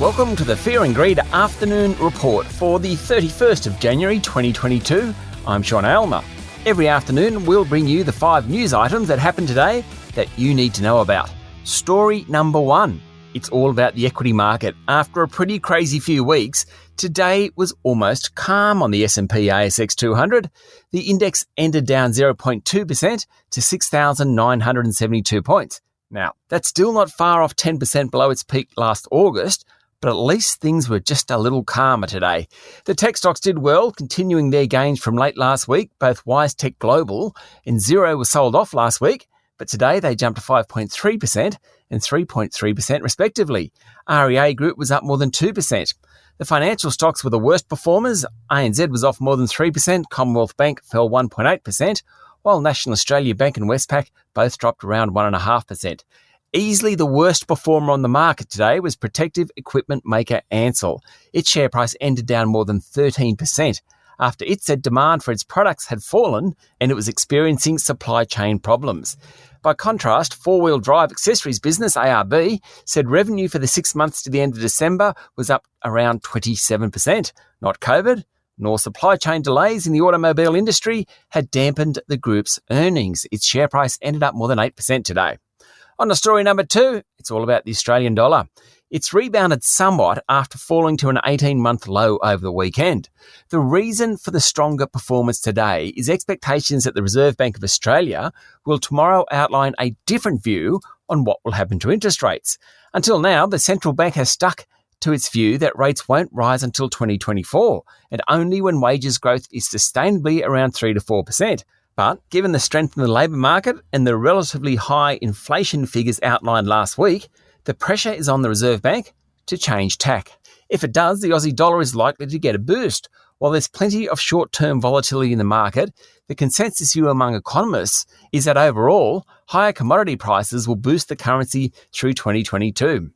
Welcome to the Fear and Greed Afternoon Report for the 31st of January 2022. I'm Sean Aylmer. Every afternoon we'll bring you the 5 news items that happened today that you need to know about. Story number 1. It's all about the equity market. After a pretty crazy few weeks, today was almost calm on the S&P ASX 200. The index ended down 0.2% to 6,972 points. Now, that's still not far off 10% below its peak last August, but at least things were just a little calmer today. The tech stocks did well, continuing their gains from late last week. Both WiseTech Global and Xero were sold off last week, but today they jumped to 5.3% and 3.3% respectively. REA Group was up more than 2%. The financial stocks were the worst performers. ANZ was off more than 3%, Commonwealth Bank fell 1.8%, while National Australia Bank and Westpac both dropped around 1.5%. Easily the worst performer on the market today was protective equipment maker Ansell. Its share price ended down more than 13% after it said demand for its products had fallen and it was experiencing supply chain problems. By contrast, four-wheel drive accessories business ARB said revenue for the 6 months to the end of December was up around 27%. Not COVID, nor supply chain delays in the automobile industry had dampened the group's earnings. Its share price ended up more than 8% today. On to story number 2, it's all about the Australian dollar. It's rebounded somewhat after falling to an 18-month low over the weekend. The reason for the stronger performance today is expectations that the Reserve Bank of Australia will tomorrow outline a different view on what will happen to interest rates. Until now, the central bank has stuck to its view that rates won't rise until 2024, and only when wages growth is sustainably around 3 to 4%. But given the strength in the labour market and the relatively high inflation figures outlined last week, the pressure is on the Reserve Bank to change tack. If it does, the Aussie dollar is likely to get a boost. While there's plenty of short-term volatility in the market, the consensus view among economists is that overall, higher commodity prices will boost the currency through 2022.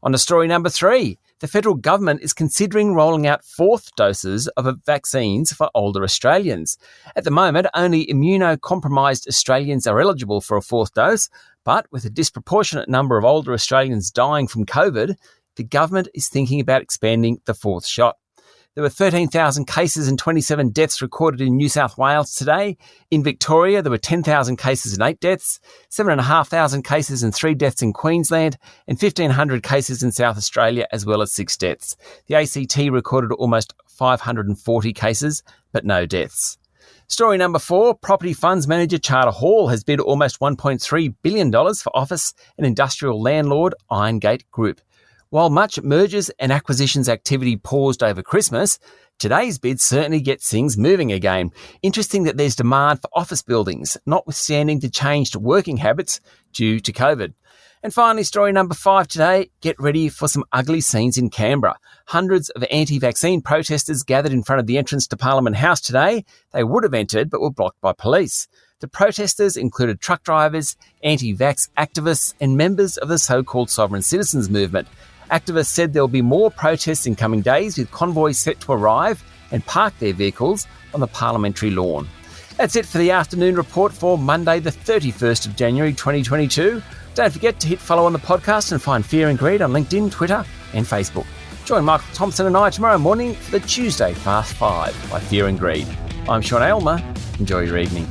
On to story number 3. The federal government is considering rolling out 4th doses of vaccines for older Australians. At the moment, only immunocompromised Australians are eligible for a 4th dose, but with a disproportionate number of older Australians dying from COVID, the government is thinking about expanding the 4th shot. There were 13,000 cases and 27 deaths recorded in New South Wales today. In Victoria, there were 10,000 cases and 8 deaths, 7,500 cases and 3 deaths in Queensland, and 1,500 cases in South Australia, as well as 6 deaths. The ACT recorded almost 540 cases, but no deaths. Story number 4, property funds manager Charter Hall has bid almost $1.3 billion for office and industrial landlord Irongate Group. While much mergers and acquisitions activity paused over Christmas, today's bid certainly gets things moving again. Interesting that there's demand for office buildings, notwithstanding the changed working habits due to COVID. And finally, story number 5 today, get ready for some ugly scenes in Canberra. Hundreds of anti-vaccine protesters gathered in front of the entrance to Parliament House today. They would have entered but were blocked by police. The protesters included truck drivers, anti-vax activists and members of the so-called Sovereign Citizens Movement. Activists said there will be more protests in coming days, with convoys set to arrive and park their vehicles on the parliamentary lawn. That's it for the afternoon report for Monday, the 31st of January 2022. Don't forget to hit follow on the podcast and find Fear and Greed on LinkedIn, Twitter and Facebook. Join Michael Thompson and I tomorrow morning for the Tuesday Fast 5 by Fear and Greed. I'm Sean Aylmer. Enjoy your evening.